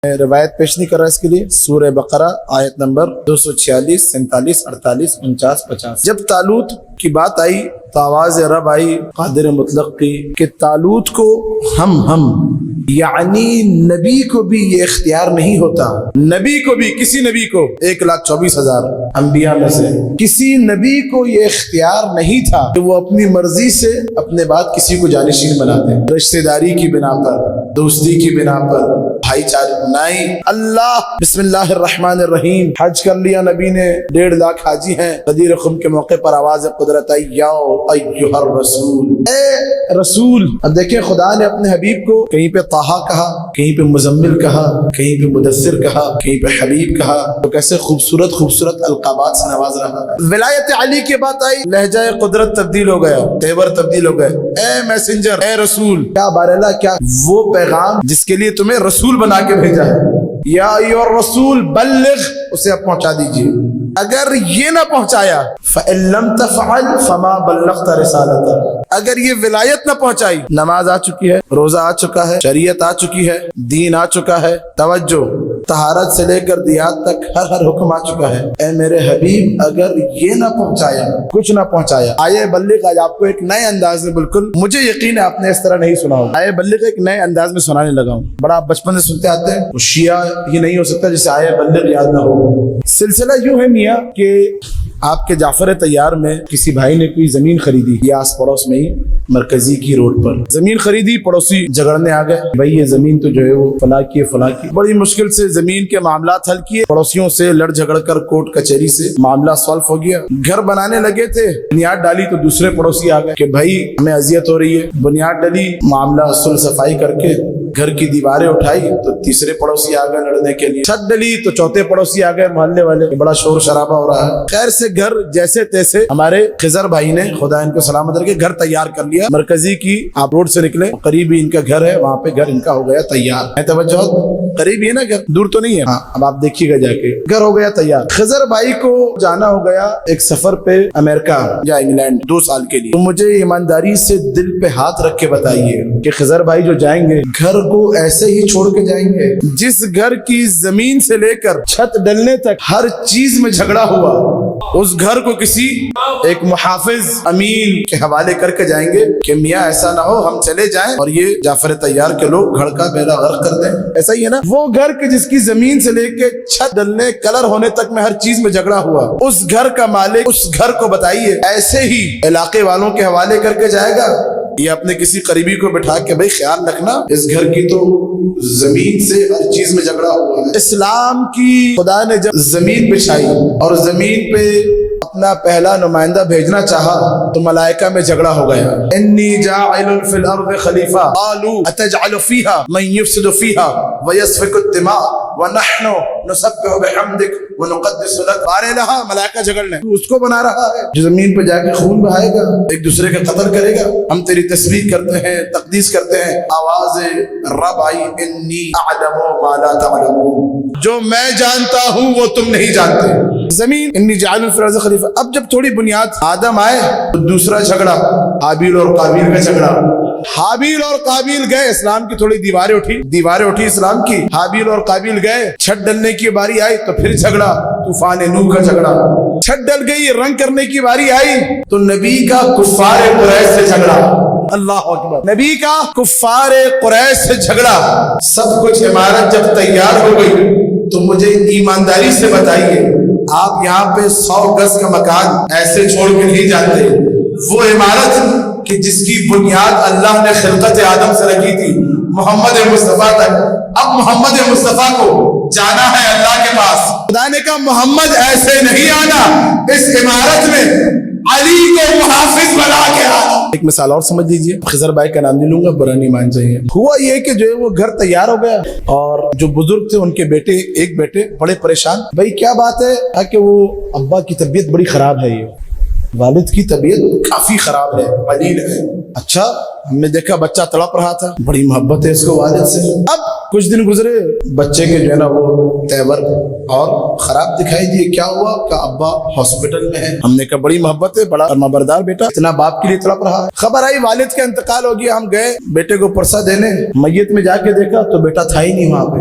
روایت پیش نہیں کر رہا اس کے لیے، سورہ بقرہ آیت نمبر 246 47 48 49 50۔ جب طالوت کی بات آئی تو آواز رب آئی قادر مطلق کی کہ طالوت کو ہم یعنی نبی کو بھی یہ اختیار نہیں ہوتا، نبی کو بھی، کسی نبی کو 1,24,000 انبیاء میں سے کسی نبی کو یہ اختیار نہیں تھا کہ وہ اپنی مرضی سے اپنے بعد کسی کو جانشین بنا دیں، رشتہ داری کی بنا پر، دوستی کی بنا پر، بھائی چارے نہیں۔ اللہ بسم اللہ الرحمن الرحیم، حج کر لیا نبی نے، 1.5 لاکھ حاجی ہیں، غدیر خم کے موقع پر آواز قدرت آئی، یا ایھا الرسول، اے رسول۔ اب دیکھیں خدا نے اپنے حبیب کو کہیں پہ طٰہٰ کہا، کہیں پہ مزمل کہا، کہیں پہ مدثر کہا، کہیں پہ حبیب کہا، تو کیسے خوبصورت خوبصورت القابات سے نواز رہا ہے۔ ولایت علی کی بات آئی، لہجہ قدرت تبدیل ہو گیا، تیور تبدیل ہو گئے، اے میسنجر، اے رسول، کیا باراللہ، کیا وہ پیغام جس کے لیے تمہیں رسول بنا کے بھیجا ہے، یا ایھا الرسول بلغ، اسے اب پہنچا دیجیے۔ اگر یہ نہ پہنچایا فَإِن لَمْ تَفْعَلْ فَمَا بَلَّغْتَ رِسَالَتَهُ، اگر یہ ولایت نہ پہنچائی، نماز آ چکی ہے، روزہ آ چکا ہے، شریعت آ چکی ہے، دین آ چکا ہے، توجہ، طہارت سے لے کر دیات تک ہر حکم آ چکا ہے، اے میرے حبیب اگر یہ نہ پہنچایا، کچھ نہ پہنچایا، آئے بلغ آج آپ کو ایک نئے انداز میں، بالکل مجھے یقین ہے آپ نے اس طرح نہیں سنا ہو، آئے بلغ ایک نئے انداز میں سنانے لگا ہوں، بڑا آپ بچپن سے سنتے آتے ہیں، وہ شیعہ ہی نہیں ہو سکتا جسے آئے بلغ یاد نہ ہو۔ سلسلہ یوں ہے میاں کہ آپ کے جعفر طیار میں کسی بھائی نے کوئی زمین خریدی، یہ آس پڑوس میں ہی مرکزی کی روڈ پر زمین خریدی، پڑوسی جھگڑنے آ گئے، بھائی یہ زمین تو جو ہے وہ فلاں کی ہے، فلاں کی، بڑی مشکل سے زمین کے معاملات حل کیے، پڑوسیوں سے لڑ جھگڑ کر کورٹ کچہری سے معاملہ سالو ہو گیا، گھر بنانے لگے تھے، بنیاد ڈالی تو دوسرے پڑوسی آ گئے کہ بھائی ہمیں اذیت ہو رہی ہے، بنیاد ڈلی، معاملہ صلح صفائی کر کے گھر کی دیواریں اٹھائی تو تیسرے پڑوسی آ گئے لڑنے کے لیے، چھت ڈلی تو چوتھے پڑوسی آ گئے محلے والے، بڑا شور شرابہ ہو رہا ہے، خیر سے گھر جیسے تیسے ہمارے خضر بھائی نے خدا ان کو سلامت رکھے گھر تیار کر لیا، مرکزی کی آپ روڈ سے نکلے، قریب ہی ان کا گھر ہے، وہاں پہ گھر ان کا ہو گیا تیار، توجہ، قریب ہی ہے نا گھر، دور تو نہیں ہے، ہاں اب آپ دیکھیے گا جا کے، گھر ہو گیا تیار۔ خضر بھائی کو جانا ہو گیا ایک سفر پہ امریکہ یا انگلینڈ 2 سال کے لیے، تو مجھے ایمانداری سے دل پہ ہاتھ رکھ کے بتائیے کہ خضر بھائی جو جائیں گے گھر کو ایسے ہی چھوڑ کے جائیں گے؟ جس گھر کی زمین سے لے کر چھت ڈلنے تک ہر چیز میں جھگڑا ہوا، اس گھر کو کسی ایک محافظ امین کے حوالے کر کے جائیں گے کہ میاں ایسا نہ ہو ہم چلے جائیں اور یہ جعفر طیار کے لوگ گھر کا بیڑا غرق کر دیں؟ ایسا ہی ہے نا، وہ گھر کے جس کی زمین سے لے کے چھت ڈلنے کلر ہونے تک میں ہر چیز میں جھگڑا ہوا، اس گھر کا مالک اس گھر کو بتائیے ایسے ہی علاقے والوں کے حوالے کر کے جائے گا یا اپنے کسی قریبی کو بٹھا کے بھائی خیال رکھنا اس گھر کی تو زمین سے ہر چیز میں جھگڑا ہوا ہے؟ اسلام کی خدا نے جب زمین بچھائی اور زمین پہ اپنا پہلا نمائندہ بھیجنا چاہا تو ملائکہ میں جھگڑا ہو گیا، انی جاعل فی الارض خلیفہ قالوا اتجعل فیہا من یفسد فیہا ویسفک الدماء ونحن نسبح بحمدک ونقدس لک، بارے لہا ملائکہ جھگڑنے، تو اس کو بنا رہا ہے جو زمین پہ جا کے خون بہائے گا، ایک دوسرے کا قتل کرے گا، ہم تیری تسبیح کرتے ہیں، تقدیس کرتے ہیں، آواز رب آئی انی اعلم ما لا تعلمون، جو میں جانتا ہوں وہ تم نہیں جانتے، زمین انی جاعل فی الارض خلیفہ۔ اب جب تھوڑی بنیاد آدم آئے تو دوسرا جھگڑا حابیل اور قابیل کا جھگڑا، حابیل اور قابیل گئے، اسلام کی تھوڑی دیواریں اٹھی اسلام کی، حابیل اور قابیل گئے، چھت ڈلنے کی باری آئی تو پھر جھگڑا، طوفان نوح کا جھگڑا، چھت ڈل گئی، رنگ کرنے کی باری آئی تو نبی کا کفار قریش سے جھگڑا، اللہ اکبر، نبی کا کفار قریش سے جھگڑا، سب کچھ عمارت جب تیار ہو گئی تو مجھے ایمانداری سے بتائیے آپ یہاں پہ 100 گز کا مکان ایسے چھوڑ کے نہیں جاتے، وہ عمارت کہ جس کی بنیاد اللہ نے خلقت آدم سے رکھی تھی محمد مصطفیٰ تک، اب محمد مصطفیٰ کو جانا ہے اللہ کے پاس، خدا نے کہا محمد ایسے نہیں آنا، اس عمارت میں علی کو محافظ بنا کے آنا۔ ایک مثال اور سمجھ لیجئے، خضر بھائی کا نام نہیں لوں گا، برا نہیں مان جائیے، ہوا یہ کہ جو ہے وہ گھر تیار ہو گیا اور جو بزرگ تھے ان کے بیٹے، ایک بیٹے بڑے پریشان، بھائی کیا بات ہے کہ وہ ابا کی طبیعت بڑی خراب ہے، یہ والد کی طبیعت کافی خراب ہے، علیل ہے، اچھا ہم نے دیکھا بچہ تڑپ رہا تھا، بڑی محبت ہے اس کو والد سے، اب کچھ دن گزرے بچے کے جو ہے نا وہ تیور اور خراب دکھائی دیے، کیا ہوا کہ ابا ہاسپٹل میں ہے، ہم نے کہا بڑی محبت ہے، بڑا فرمانبردار بیٹا، اتنا باپ کے لیے تڑپ رہا ہے، خبر آئی والد کا انتقال ہو گیا، ہم گئے بیٹے کو پرسہ دینے، میت میں جا کے دیکھا تو بیٹا تھا ہی نہیں وہاں پہ،